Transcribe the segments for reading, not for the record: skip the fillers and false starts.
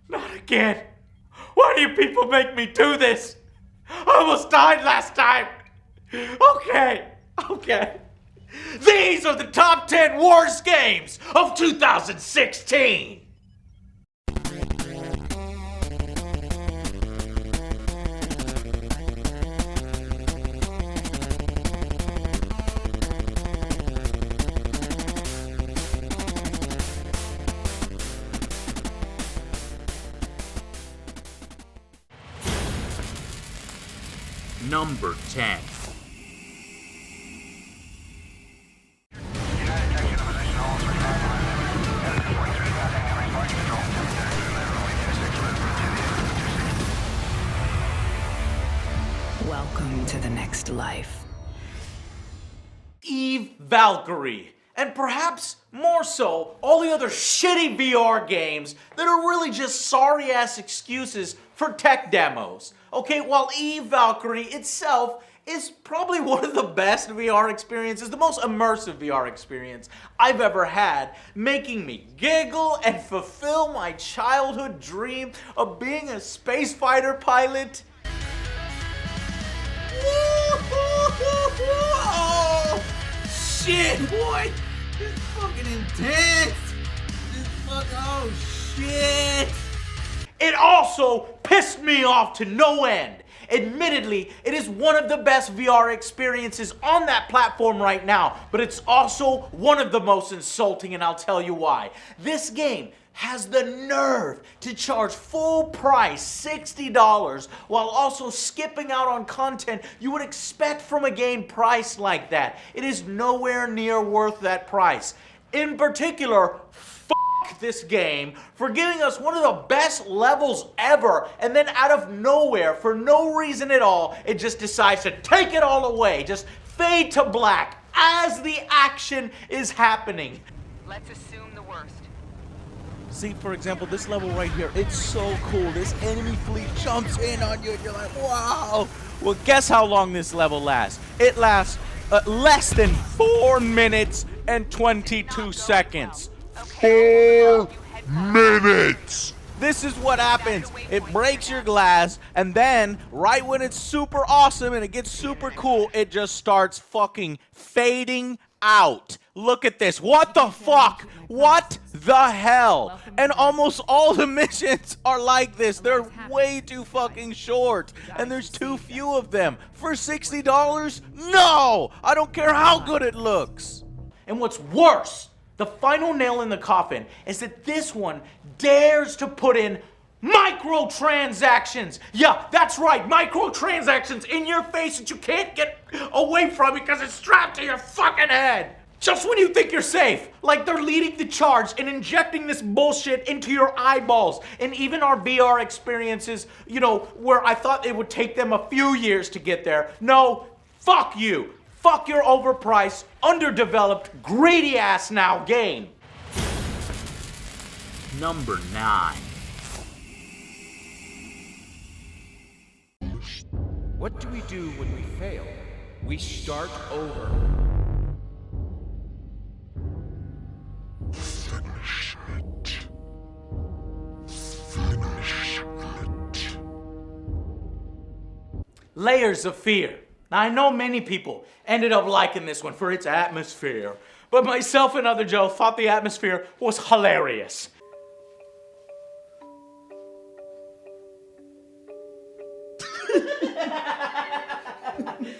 Not again. Why do you people make me do this? I almost died last time. Okay. These are the top 10 worst games of 2016. Number 10. Welcome to the next life. Valkyrie, and perhaps more so, all the other shitty VR games that are really just sorry-ass excuses for tech demos. Okay, while Valkyrie itself is probably one of the best VR experiences, the most immersive VR experience I've ever had, making me giggle and fulfill my childhood dream of being a space fighter pilot. Oh, shit, boy! This is fucking intense! Oh, shit! It also pissed me off to no end. Admittedly, it is one of the best VR experiences on that platform right now, but it's also one of the most insulting, and I'll tell you why. This game has the nerve to charge full price $60 while also skipping out on content you would expect from a game priced like that. It is nowhere near worth that price. In particular, this game for giving us one of the best levels ever, and then out of nowhere, for no reason at all, it just decides to take it all away, just fade to black as the action is happening. Let's assume the worst. See, for example, this level right here, it's so cool. This enemy fleet jumps in on you and you're like, wow. Well, guess how long this level lasts? It lasts less than 4 minutes and 22 seconds. 4 minutes! This is what happens. It breaks your glass, and then, right when it's super awesome and it gets super cool, it just starts fucking fading out. Look at this. What the fuck? What the hell? And almost all the missions are like this. They're way too fucking short, and there's too few of them. For $60? No! I don't care how good it looks. And what's worse, the final nail in the coffin is that this one dares to put in microtransactions. Yeah, that's right, microtransactions in your face that you can't get away from because it's strapped to your fucking head. Just when you think you're safe, like they're leading the charge and injecting this bullshit into your eyeballs. And even our VR experiences, you know, where I thought it would take them a few years to get there. No, fuck you. Fuck your overpriced, underdeveloped, greedy-ass now game. Number 9. What do we do when we fail? We start over. Finish it. Finish it. Layers of Fear. Now, I know many people ended up liking this one for its atmosphere, but myself and Angryjoe thought the atmosphere was hilarious.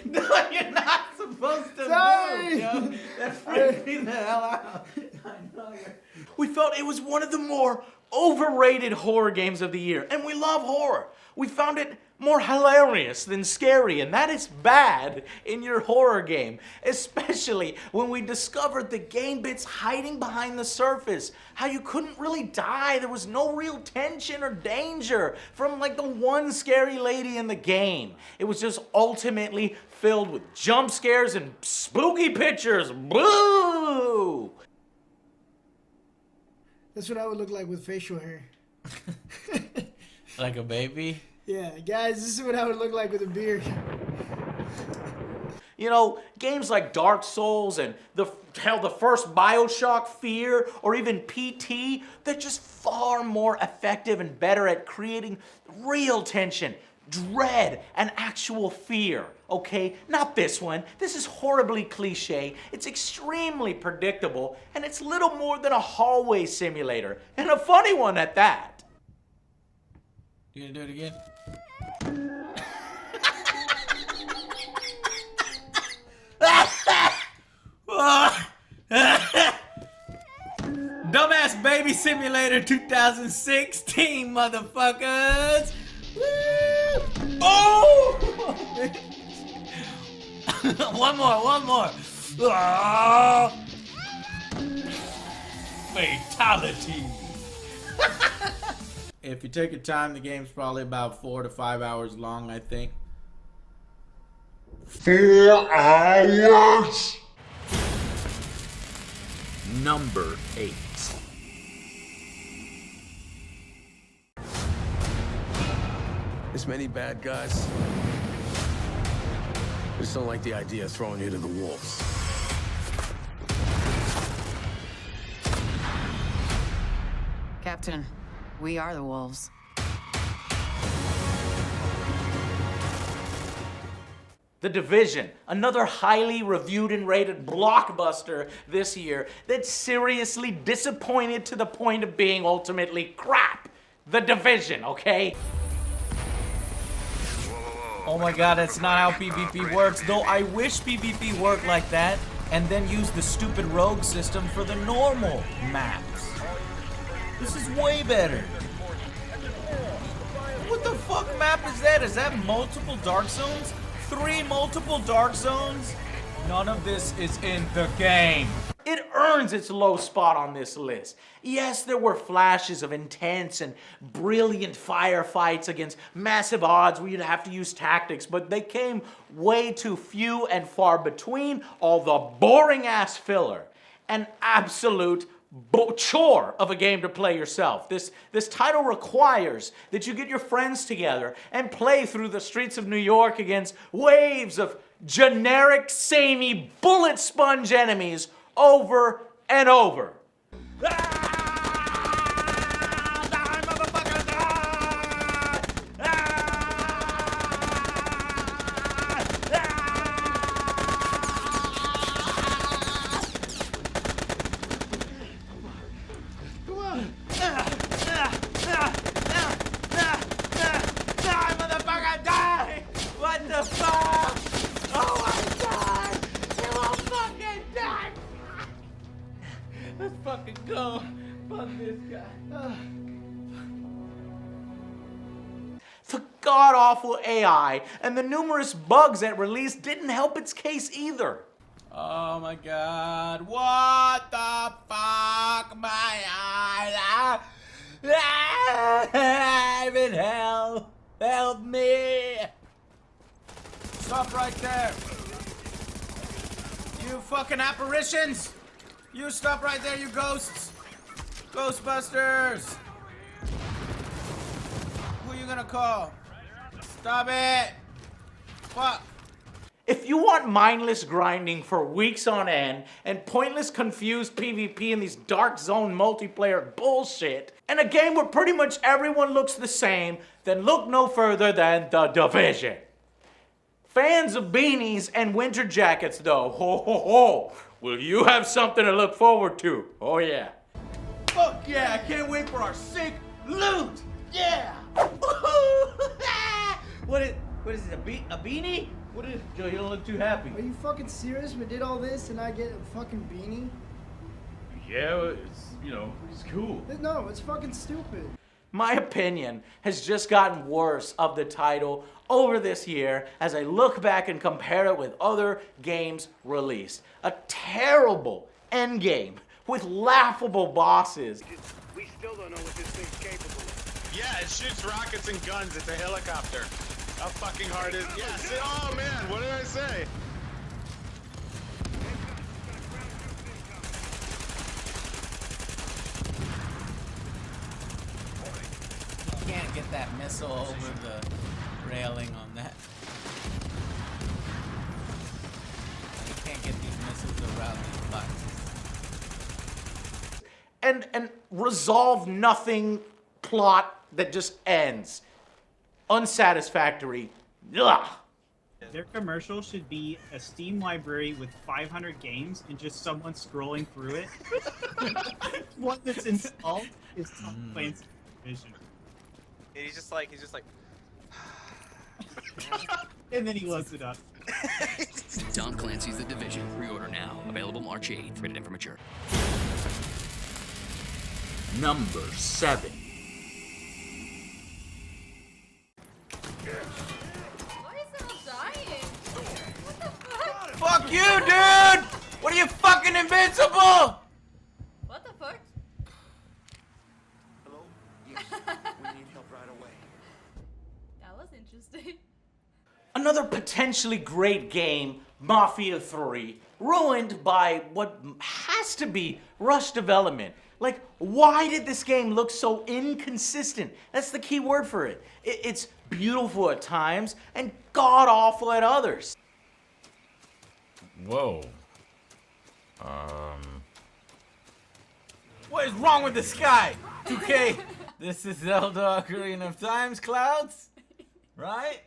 No, you're not supposed to move, yo. That freaked me the hell out. I know we felt it was one of the more overrated horror games of the year, and we love horror. We found it more hilarious than scary, and that is bad in your horror game, especially when we discovered the game bits hiding behind the surface, how you couldn't really die, there was no real tension or danger from like the one scary lady in the game. It was just ultimately filled with jump scares and spooky pictures. Boo! That's what I would look like with facial hair. Like a baby? Yeah, guys, this is what I would look like with a beard. You know, games like Dark Souls and the hell, the first BioShock, Fear, or even PT, they're just far more effective and better at creating real tension, dread, and actual fear, okay? Not this one. This is horribly cliche, it's extremely predictable, and it's little more than a hallway simulator, and a funny one at that. You gonna do it again? Dumbass Baby Simulator 2016, motherfuckers! Woo! Oh! one more. Ah! Fatality. If you take your time, the game's probably about 4 to 5 hours long, I think. 4 hours? Number 8. This many bad guys. I just don't like the idea of throwing you to the wolves. Captain, we are the wolves. The Division, another highly reviewed and rated blockbuster this year that seriously disappointed to the point of being ultimately crap. The Division, okay? Oh my god, that's not how PvP works. Though I wish PvP worked like that and then use the stupid rogue system for the normal maps. This is way better. What the fuck map is that? Is that multiple Dark Zones? 3 multiple Dark Zones? None of this is in the game. It earns its low spot on this list. Yes, there were flashes of intense and brilliant firefights against massive odds where you'd have to use tactics, but they came way too few and far between. All the boring ass filler. An absolute chore of a game to play yourself. This title requires that you get your friends together and play through the streets of New York against waves of generic, samey, bullet sponge enemies over and over. What the fuck? Oh my god! You won't fucking die! Let's fucking go. Fuck this guy. The god-awful AI and the numerous bugs at release didn't help its case either. Oh my god. What the fuck? My eyes. I'm in hell. Help me. Stop right there. You fucking apparitions. You stop right there, you ghosts. Ghostbusters. Who are you gonna call? Stop it. Fuck. If you want mindless grinding for weeks on end and pointless confused PvP in these dark zone multiplayer bullshit, and a game where pretty much everyone looks the same, then look no further than The Division. Fans of beanies and winter jackets though, ho ho ho, will you have something to look forward to? Oh yeah. Fuck yeah, I can't wait for our sick loot. Yeah. What is it, a beanie? What is it, Joe? You don't look too happy. Are you fucking serious? We did all this and I get a fucking beanie? Yeah, it's, it's cool. No, it's fucking stupid. My opinion has just gotten worse of the title over this year as I look back and compare it with other games released. A terrible endgame with laughable bosses. We still don't know what this thing's capable of. Yeah, it shoots rockets and guns. It's a helicopter. How fucking hard is it? Yeah, see, oh man, what did I say? You can't get that missile over the railing on that. can't get these missiles around these boxes. And resolve nothing plot that just ends. Unsatisfactory. Ugh. Their commercial should be a Steam library with 500 games and just someone scrolling through it. One that's installed is Tom Clancy's Division. He's just like. And then he loads it up. Tom Clancy's The Division. Pre-order now. Available March 8th. Rated M for mature. Number 7. Fuck you, dude! What are you, fucking invincible? What the fuck? Hello? Yes. We need help right away. That was interesting. Another potentially great game, Mafia III, ruined by what has to be rushed development. Like, why did this game look so inconsistent? That's the key word for it. It's beautiful at times and god-awful at others. Whoa. What is wrong with the sky? 2K. This is Zelda Ocarina of Time's clouds, right?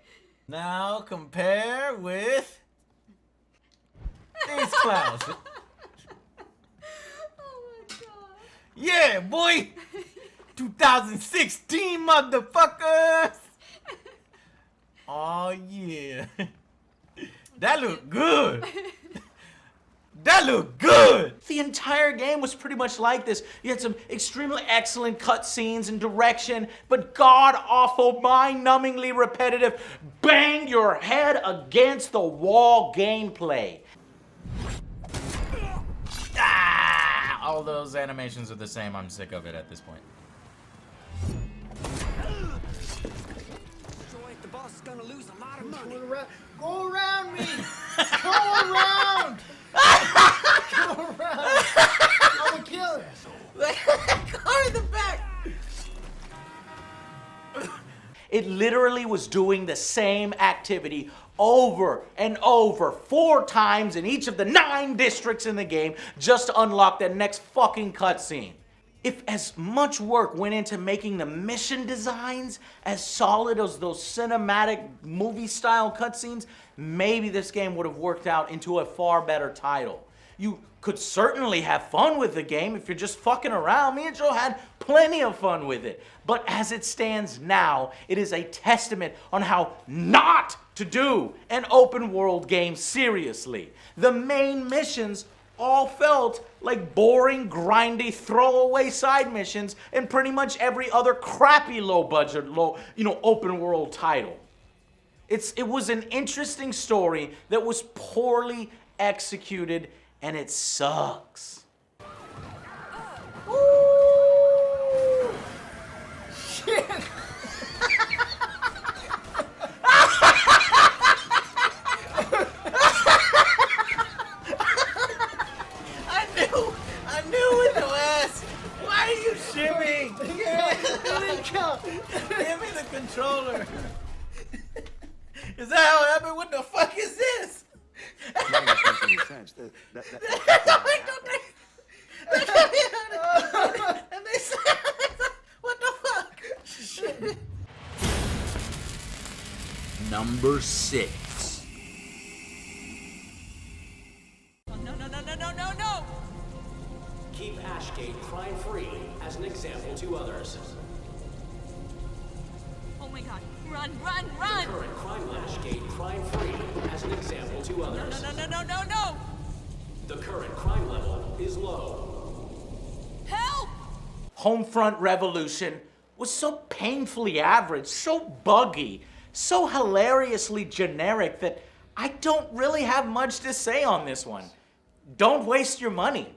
Now compare with these clouds. Oh my god. Yeah, boy! 2016, motherfuckers! Oh yeah. That look good. That look good. The entire game was pretty much like this. You had some extremely excellent cutscenes and direction, but god-awful, mind-numbingly repetitive, bang your head against the wall gameplay. All those animations are the same. I'm sick of it at this point. The boss is gonna lose a lot of money. Go around me! Go around! Go around! I'm gonna kill her. Car in the back! It literally was doing the same activity over and over 4 times in each of the 9 districts in the game just to unlock that next fucking cutscene. If as much work went into making the mission designs as solid as those cinematic movie-style cutscenes, maybe this game would have worked out into a far better title. You could certainly have fun with the game if you're just fucking around. Me and Joe had plenty of fun with it. But as it stands now, it is a testament on how not to do an open world game seriously. The main missions all felt like boring, grindy, throwaway side missions in pretty much every other crappy low-budget, open world title. It was an interesting story that was poorly executed, and it sucks. Ooh. Shit. I knew with no ass. Why are you shimming? Give me the controller. Is that how it happened? What the fuck is this? And they said, what the fuck? Shit. Number 6. No. Keep Ashgate crime-free as an example to others. Oh my god. Run. Current crime Ashgate crime-free as an example to others. No. The current crime level is low. Help! Homefront Revolution was so painfully average, so buggy, so hilariously generic that I don't really have much to say on this one. Don't waste your money.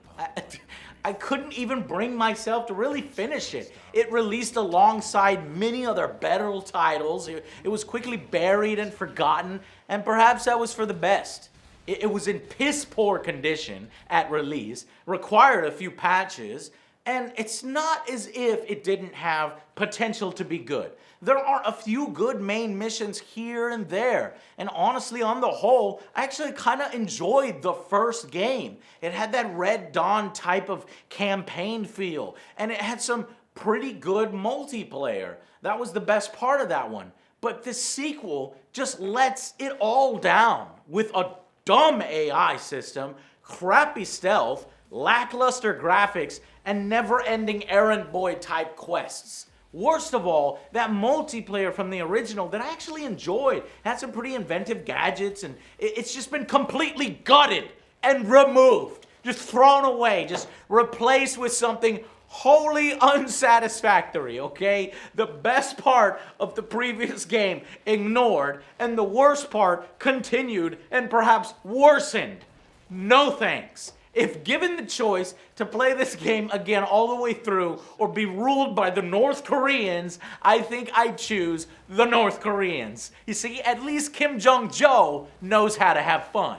I couldn't even bring myself to really finish it. It released alongside many other better titles. It was quickly buried and forgotten, and perhaps that was for the best. It was in piss poor condition at release, required a few patches, And it's not as if it didn't have potential to be good. There are a few good main missions here and there. And honestly, on the whole, I actually kind of enjoyed the first game. It had that Red Dawn type of campaign feel. And it had some pretty good multiplayer. That was the best part of that one. But this sequel just lets it all down with a dumb AI system, crappy stealth, lackluster graphics, and never-ending errand boy type quests. Worst of all, that multiplayer from the original that I actually enjoyed had some pretty inventive gadgets, and it's just been completely gutted and removed, just thrown away, just replaced with something wholly unsatisfactory, okay? The best part of the previous game ignored, and the worst part continued and perhaps worsened. No thanks. If given the choice to play this game again all the way through or be ruled by the North Koreans, I think I'd choose the North Koreans. You see, at least Kim Jong-joe knows how to have fun.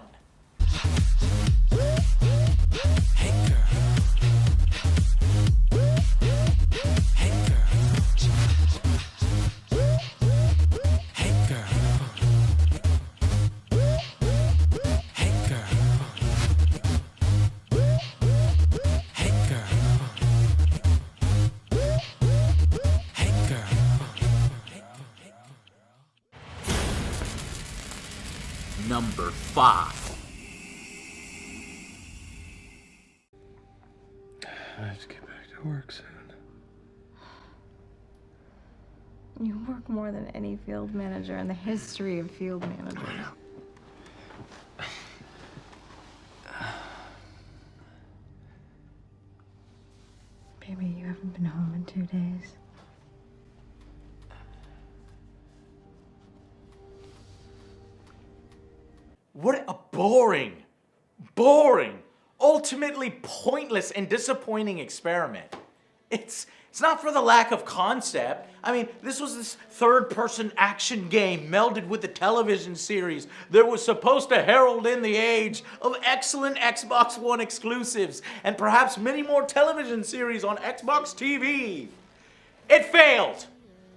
Number 5. I have to get back to work soon. You work more than any field manager in the history of field managers. Baby, you haven't been home in 2 days. What a boring, ultimately pointless and disappointing experiment. It's not for the lack of concept. I mean, this was this third-person action game melded with a television series that was supposed to herald in the age of excellent Xbox One exclusives and perhaps many more television series on Xbox TV. It failed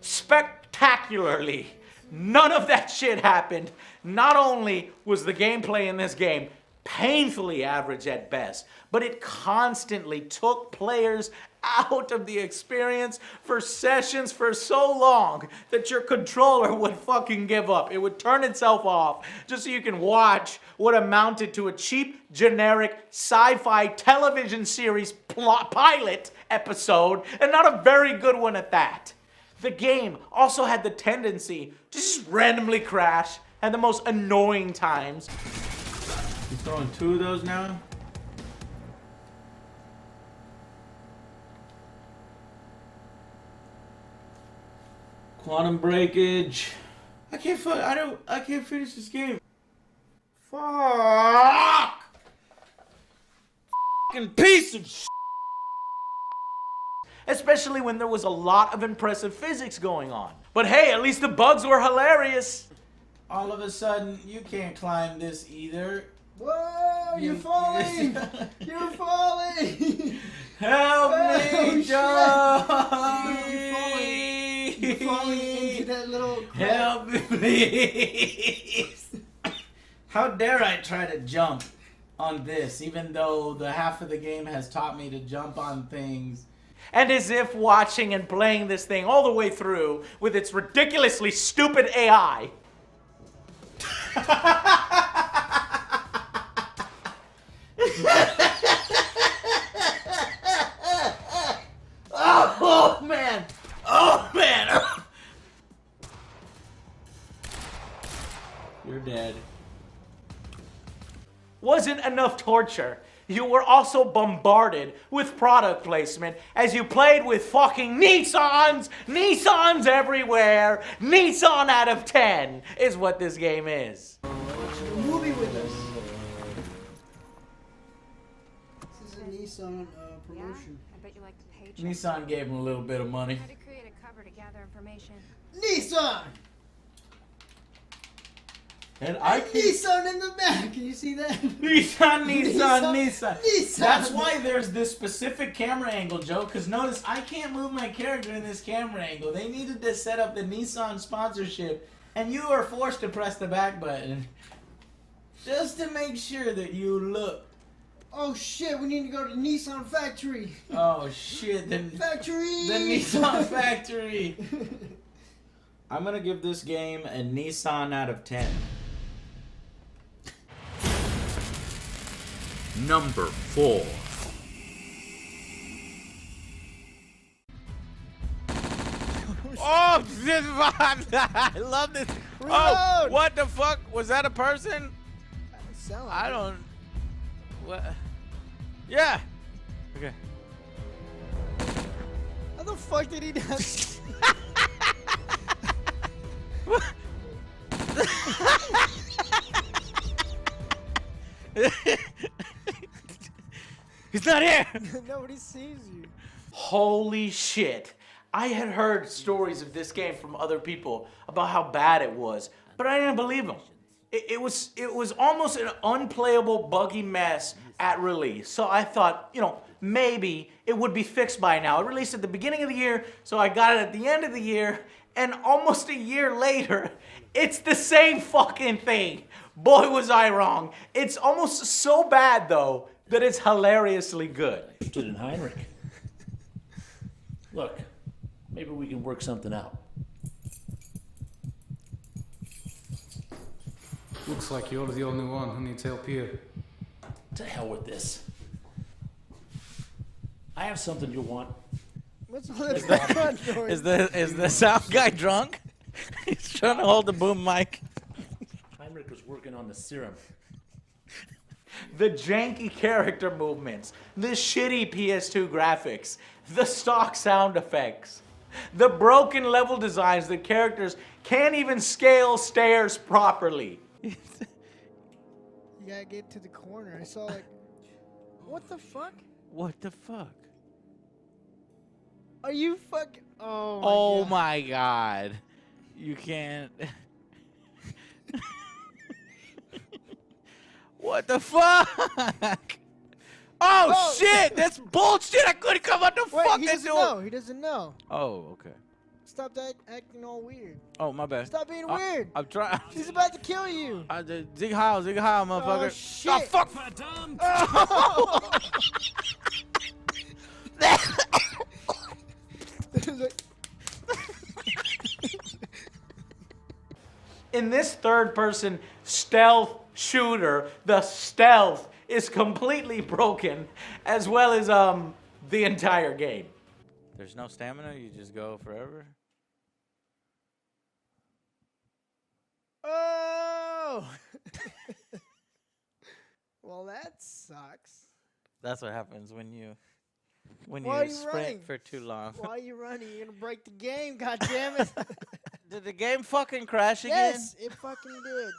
spectacularly. None of that shit happened. Not only was the gameplay in this game painfully average at best, but it constantly took players out of the experience for sessions for so long that your controller would fucking give up. It would turn itself off just so you can watch what amounted to a cheap, generic sci-fi television series pilot episode, and not a very good one at that. The game also had the tendency to just randomly crash at the most annoying times. You throwing 2 of those now? Quantum breakage. I can't finish this game. Fuck! Fucking piece of shit. Especially when there was a lot of impressive physics going on. But hey, at least the bugs were hilarious. All of a sudden, you can't climb this either. Whoa, you're falling! You're falling! Help me, Joe! You're falling into that little crack. Help me, please! How dare I try to jump on this, even though the half of the game has taught me to jump on things. And as if watching and playing this thing all the way through with its ridiculously stupid AI. Oh man! Oh man! You're dead. Wasn't enough torture. You were also bombarded with product placement as you played with fucking Nissans! Nissans everywhere! Nissan out of 10 is what this game is. Watch a movie with us. This is a Nissan promotion. I bet you like the paycheck. Nissan gave him a little bit of money. Had to create a cover to gather information. Nissan! And I can... Nissan in the back. Can you see that? Nissan. Nissan. That's why there's this specific camera angle, Joe, because notice I can't move my character in this camera angle. They needed to set up the Nissan sponsorship, and you are forced to press the back button just to make sure that you look. Oh shit, we need to go to Nissan factory. Oh shit, the Nissan factory. I'm gonna give this game a Nissan out of 10. Number 4. Oh, this I love this. Oh, what the fuck? Was that a person? I don't. What? Yeah. Okay. How the fuck did he do that? He's not here. Nobody sees you. Holy shit. I had heard stories of this game from other people about how bad it was, but I didn't believe them. It was almost an unplayable, buggy mess at release. So I thought, you know, maybe it would be fixed by now. It released at the beginning of the year, so I got it at the end of the year, and almost a year later, it's the same fucking thing. Boy, was I wrong. It's almost so bad, though, that it's hilariously good. Lieutenant Heinrich. Look, maybe we can work something out. Looks like you're the only one who needs help here. To hell with this. I have something you'll want. What's all that background noise? Is the sound guy drunk? He's trying to hold the boom mic. Heinrich was working on the serum. The janky character movements, the shitty PS2 graphics, the stock sound effects, the broken level designs that characters can't even scale stairs properly. You gotta get to the corner. I saw like, what the fuck? What the fuck? Are you fucking? Oh my god. You can't. What the fuck? Oh shit! That's bullshit! I couldn't come up the fuck he doesn't know. He doesn't know. Oh, okay. Stop acting all weird. Oh, my bad. Stop being weird. I'm trying. She's about to kill you. Zig Heil, motherfucker. Oh shit! Oh, fuck! Oh. In this third-person stealth shooter, the stealth is completely broken, as well as the entire game. There's no stamina. You just go forever. Oh! Well, that sucks. That's what happens when you Why are you sprint running? for too long. Why are you running? You're gonna break the game, goddammit. Did the game fucking crash again? Yes, it fucking did.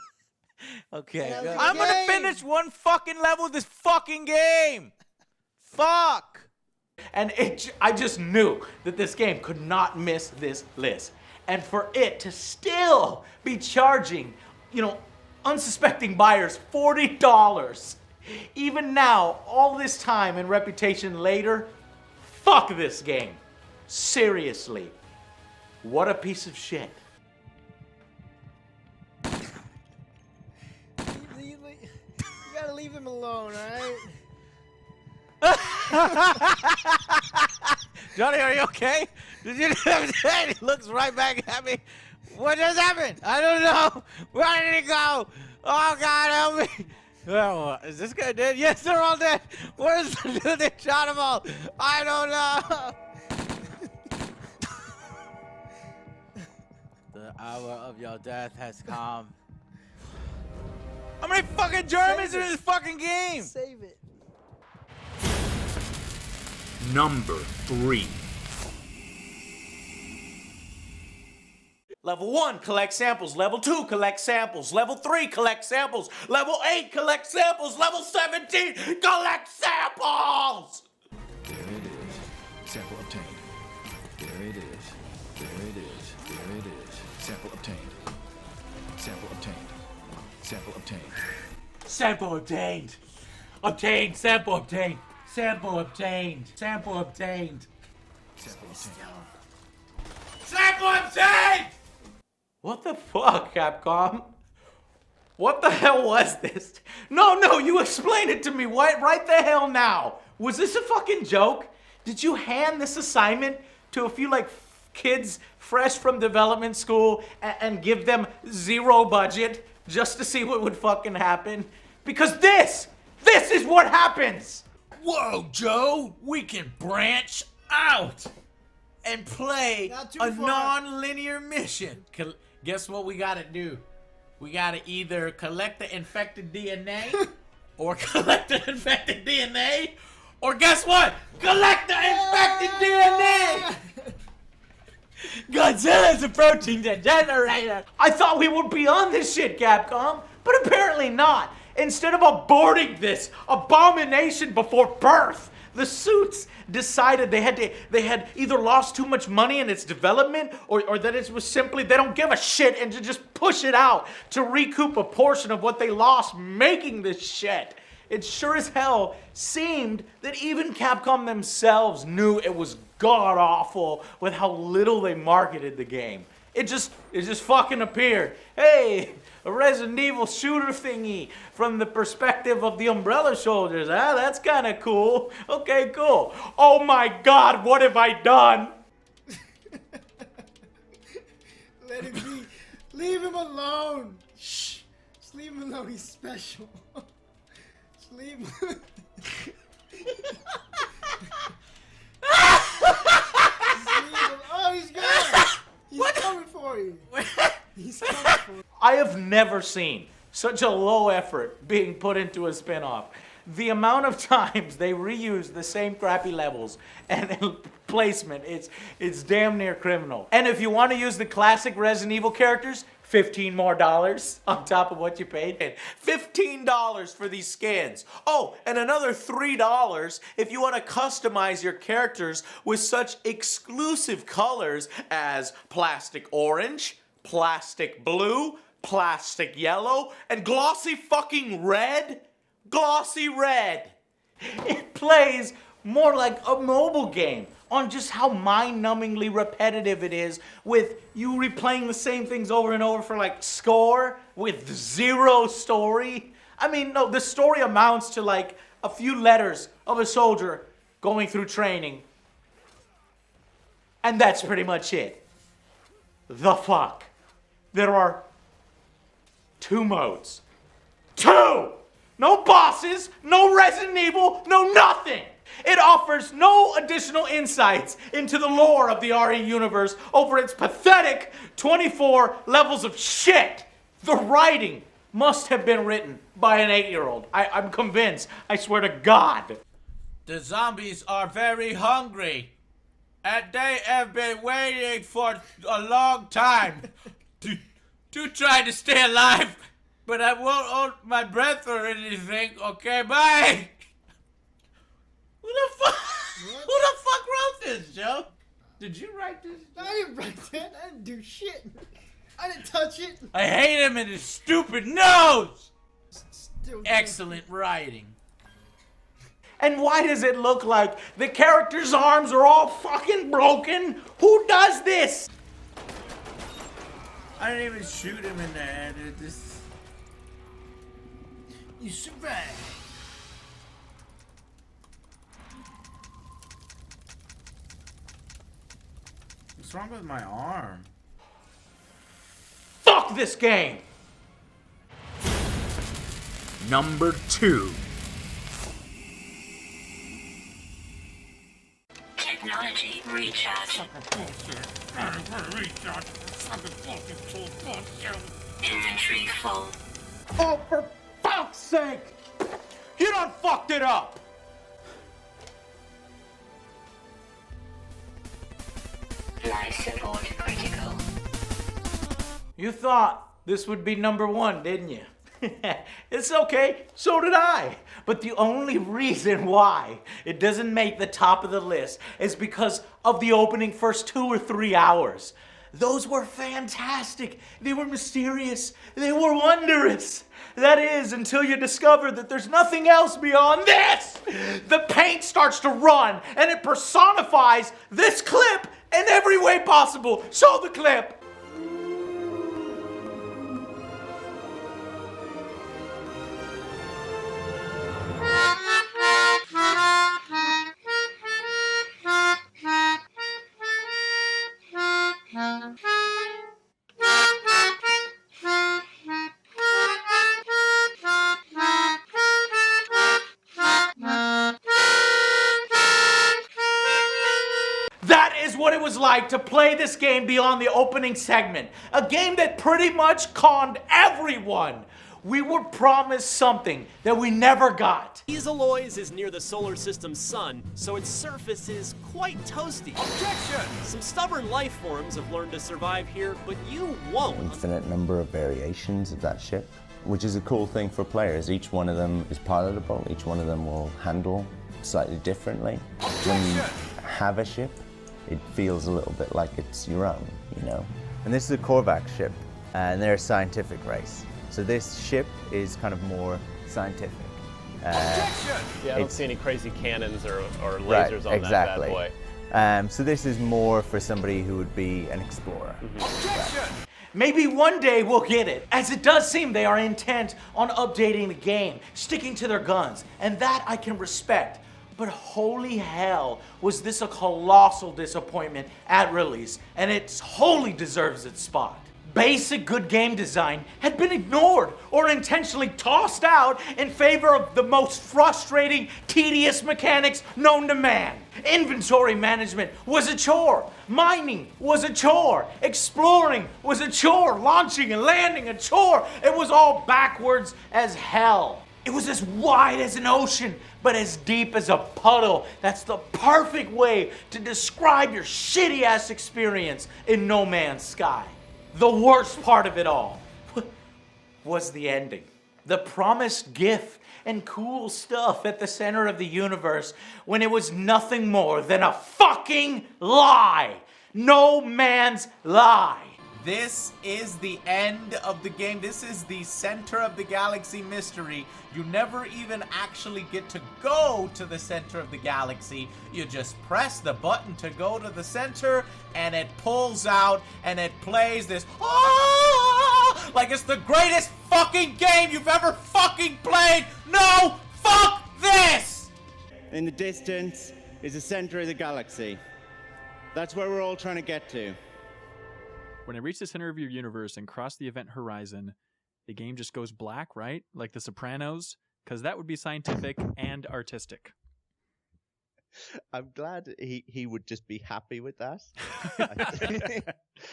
Okay, Yeah, good. the I'm gonna game. finish one fucking level of this fucking game. Fuck. And I just knew that this game could not miss this list. And for it to still be charging, you know, unsuspecting buyers $40, even now, all this time and reputation later, fuck this game. Seriously. What a piece of shit. You gotta leave him alone, alright? Johnny, are you okay? Did you he looks right back at me. What just happened? I don't know. Where did he go? Oh God, help me. Oh, is this guy dead? Yes, they're all dead. Where's the dude that shot them all? I don't know. The hour of your death has come. How many fucking Germans are in this fucking game? Save it. Number 3. Level 1, collect samples. Level 2, collect samples. Level 3, collect samples. Level 8, collect samples. Level 17, collect samples! There it is. Sample obtained. There it is. There it is. There it is. Sample obtained. Sample obtained. Sample obtained. Sample obtained. Obtained. Sample obtained. Sample obtained. Sample obtained. Sample obtained. Sample obtained! What the fuck, Capcom? What the hell was this? No, you explain it to me. What? Right the hell now. Was this a fucking joke? Did you hand this assignment to a few like kids fresh from development school and give them zero budget just to see what would fucking happen? Because this is what happens. Whoa, Joe, we can branch out and play a non-linear mission. Guess what we gotta do? We gotta either collect the infected DNA or collect the infected DNA, or guess what? Collect the infected DNA! Godzilla's approaching the generator. I thought we would be on this shit, Capcom, but apparently not. Instead of aborting this abomination before birth, the suits decided they had either lost too much money in its development or that it was simply they don't give a shit and to just push it out to recoup a portion of what they lost making this shit. It sure as hell seemed that even Capcom themselves knew it was god-awful with how little they marketed the game. It just fucking appeared. Hey, a Resident Evil shooter thingy from the perspective of the Umbrella Soldiers. Ah, that's kind of cool. Okay, cool. Oh my God, what have I done? Let him be. Leave him alone. Shh. Just leave him alone. He's special. Just leave him. Oh, he's gone. He's coming for you. He's coming for you. I have never seen such a low effort being put into a spin-off. The amount of times they reuse the same crappy levels and placement, it's damn near criminal. And if you want to use the classic Resident Evil characters, $15 more on top of what you paid. $15 for these skins. Oh, and another $3 if you want to customize your characters with such exclusive colors as plastic orange, plastic blue, plastic yellow, and glossy fucking red. Glossy red. It plays more like a mobile game on just how mind-numbingly repetitive it is with you replaying the same things over and over for like score with zero story. I mean, no, the story amounts to like a few letters of a soldier going through training. And that's pretty much it. The fuck. There are 2 modes. 2! No bosses, no Resident Evil, no nothing! It offers no additional insights into the lore of the RE universe over its pathetic 24 levels of shit. The writing must have been written by an 8-year-old. I'm convinced. I swear to God. The zombies are very hungry. And they have been waiting for a long time to try to stay alive. But I won't hold my breath or anything. Okay, bye. Who the fuck wrote this, Joe? Did you write this? I didn't write that. I didn't do shit. I didn't touch it. I hate him and his stupid nose. Still Excellent writing. And why does it look like the character's arms are all fucking broken? Who does this? I didn't even shoot him in the head. You survived. What's wrong with my arm? Fuck this game! Number 2. Technology recharge. Inventory full. Oh, for fuck's sake! You done fucked it up! Life support critical. You thought this would be number 1, didn't you? It's okay, so did I. But the only reason why it doesn't make the top of the list is because of the opening first 2 or 3 hours. Those were fantastic. They were mysterious. They were wondrous. That is, until you discover that there's nothing else beyond this. The paint starts to run, and it personifies this clip in every way possible. Show the clip. That is what it was like to play this game beyond the opening segment. A game that pretty much conned everyone. We were promised something that we never got. Bezoolois is near the solar system's sun, so its surface is quite toasty. Objection! Some stubborn life forms have learned to survive here, but you won't. Infinite number of variations of that ship, which is a cool thing for players. Each one of them is pilotable. Each one of them will handle slightly differently. When you have a ship, it feels a little bit like it's your own, you know? And this is a Korvax ship, and they're a scientific race. So this ship is kind of more scientific. Yeah, I don't see any crazy cannons or lasers on that bad boy. So this is more for somebody who would be an explorer. Maybe one day we'll get it, as it does seem they are intent on updating the game, sticking to their guns, and that I can respect. But holy hell, was this a colossal disappointment at release, and it wholly deserves its spot. Basic good game design had been ignored or intentionally tossed out in favor of the most frustrating, tedious mechanics known to man. Inventory management was a chore. Mining was a chore. Exploring was a chore. Launching and landing a chore. It was all backwards as hell. It was as wide as an ocean, but as deep as a puddle. That's the perfect way to describe your shitty-ass experience in No Man's Sky. The worst part of it all was the ending. The promised gift and cool stuff at the center of the universe when it was nothing more than a fucking lie. No man's lie. This is the end of the game. This is the center of the galaxy mystery. You never even actually get to go to the center of the galaxy. You just press the button to go to the center, and it pulls out, and it plays this, like it's the greatest fucking game you've ever fucking played. No, fuck this! In the distance is the center of the galaxy. That's where we're all trying to get to. When I reach the center of your universe and cross the event horizon, the game just goes black, right? Like The Sopranos? Because that would be scientific and artistic. I'm glad he would just be happy with that.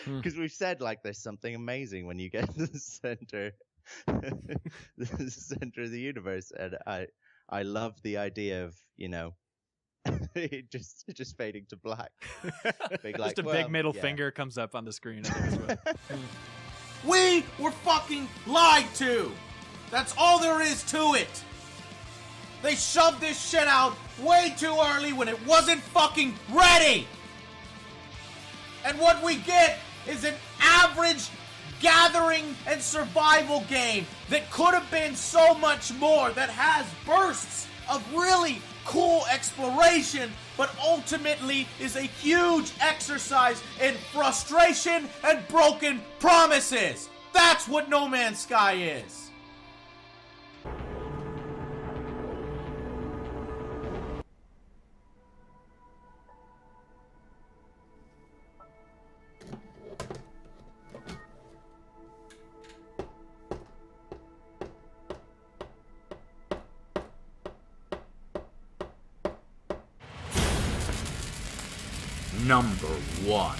Because we've said, like, there's something amazing when you get to the center of the universe. And I love the idea of, you know, it just fading to black. Just a big middle finger comes up on the screen. I think as well. We were fucking lied to. That's all there is to it. They shoved this shit out way too early when it wasn't fucking ready. And what we get is an average gathering and survival game that could have been so much more, that has bursts of really cool exploration, but ultimately is a huge exercise in frustration and broken promises. That's what No Man's Sky is. Number 1.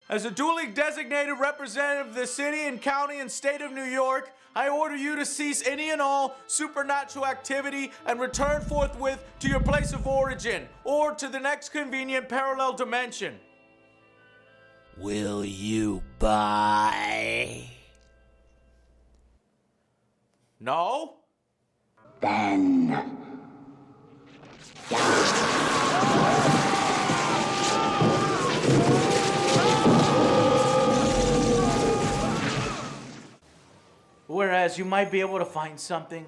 As a duly designated representative of the city and county and state of New York, I order you to cease any and all supernatural activity and return forthwith to your place of origin or to the next convenient parallel dimension. Will you buy? No? Then... guys, you might be able to find something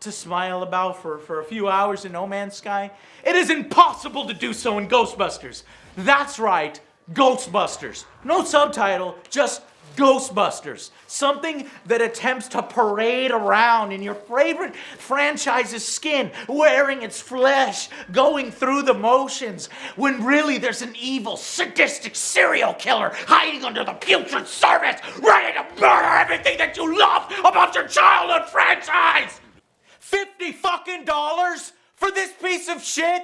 to smile about for a few hours in No Man's Sky. It is impossible to do so in Ghostbusters. That's right, Ghostbusters. No subtitle, just Ghostbusters. Something that attempts to parade around in your favorite franchise's skin, wearing its flesh, going through the motions, when really there's an evil, sadistic serial killer hiding under the putrid surface, ready to murder everything that you love about your childhood franchise! $50 fucking for this piece of shit?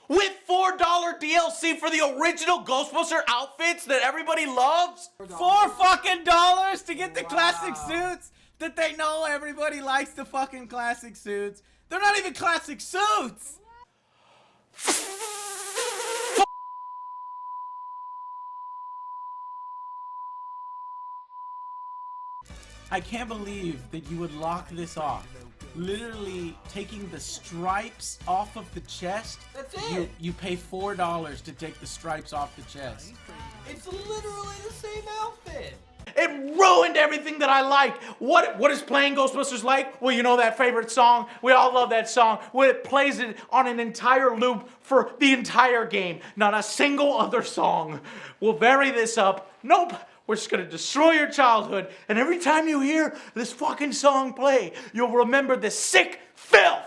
With $4 DLC for the original Ghostbuster outfits that everybody loves? $4 fucking to get the classic suits that they know everybody likes the fucking classic suits. They're not even classic suits. I can't believe that you would lock this off. Literally taking the stripes off of the chest. That's it. You pay $4 to take the stripes off the chest. It's literally the same outfit. It ruined everything that I liked. What is playing Ghostbusters like? Well, you know that favorite song. We all love that song. When it plays it on an entire loop for the entire game. Not a single other song will vary this up. Nope. We're just gonna destroy your childhood, and every time you hear this fucking song play, you'll remember this sick filth!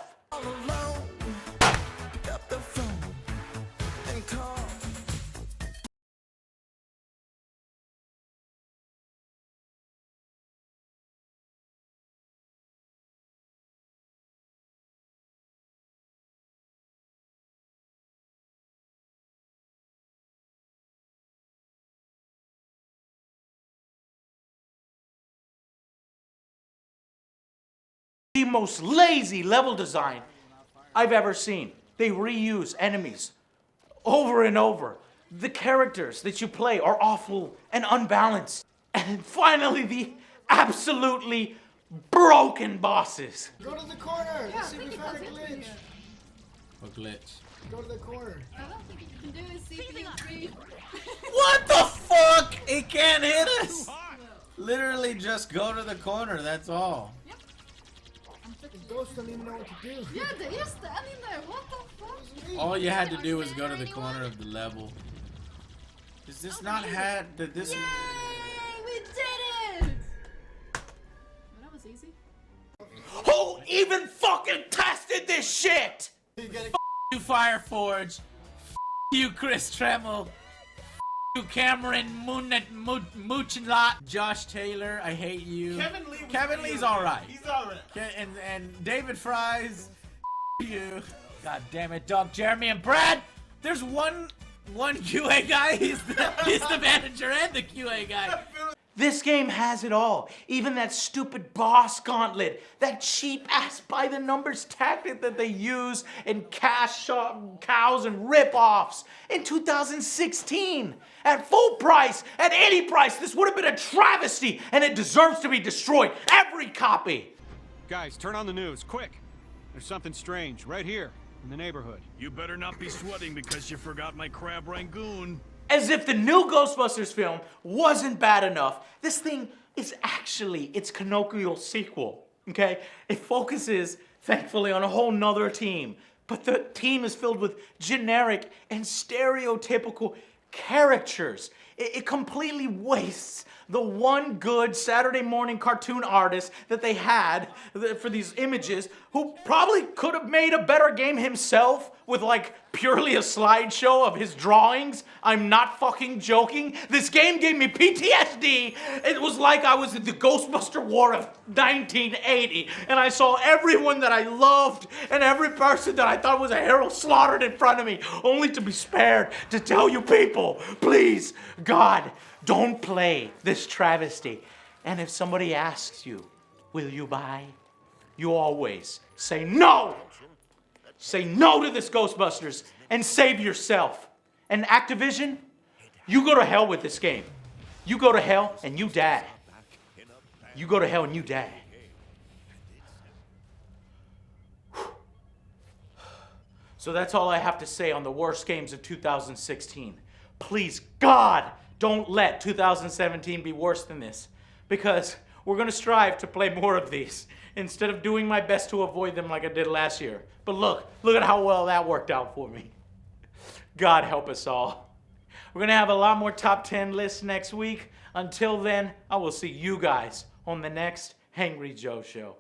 The most lazy level design I've ever seen. They reuse enemies over and over. The characters that you play are awful and unbalanced. And finally, the absolutely broken bosses. Go to the corner. Let's see if we found a glitch. What glitch? Go to the corner. I don't think you can do is CPU3. What the fuck? It can't hit us. Literally just go to the corner, that's all. The ghost don't even know what to do. Yeah, they're just standing there. What the fuck? All you had to do was go to the corner of the level. Does this not have... Did this... Yay! We did it! Well, that was easy. Who even fucking tested this shit? F you, Fireforge. F you, Chris Tremel. F you, Cameron Moochenlot. Josh Taylor, I hate you. Kevin Lee's alright. He's alright. And David Fries. F you. God damn it, Doug, Jeremy, and Brad. There's one QA guy. He's the manager and the QA guy. This game has it all. Even that stupid boss gauntlet, that cheap-ass by-the-numbers tactic that they use in cash cows and rip-offs. In 2016, at full price, at any price, this would have been a travesty, and it deserves to be destroyed. Every copy. Guys, turn on the news, quick. There's something strange right here in the neighborhood. You better not be sweating because you forgot my crab rangoon. As if the new Ghostbusters film wasn't bad enough, this thing is actually its canonical sequel, okay? It focuses, thankfully, on a whole nother team, but the team is filled with generic and stereotypical caricatures. It completely wastes the one good Saturday morning cartoon artist that they had for these images, who probably could have made a better game himself with like purely a slideshow of his drawings. I'm not fucking joking. This game gave me PTSD. It was like I was in the Ghostbuster War of 1980 and I saw everyone that I loved and every person that I thought was a hero slaughtered in front of me, only to be spared to tell you people, please, God, don't play this travesty. And if somebody asks you, will you buy? You always say no! Say no to this Ghostbusters and save yourself. And Activision, you go to hell with this game. You go to hell and you die. You go to hell and you die. So that's all I have to say on the worst games of 2016. Please, God, don't let 2017 be worse than this. Because We're gonna strive to play more of these instead of doing my best to avoid them like I did last year. But look at how well that worked out for me. God help us all. We're gonna have a lot more top 10 lists next week. Until then, I will see you guys on the next Angryjoe show.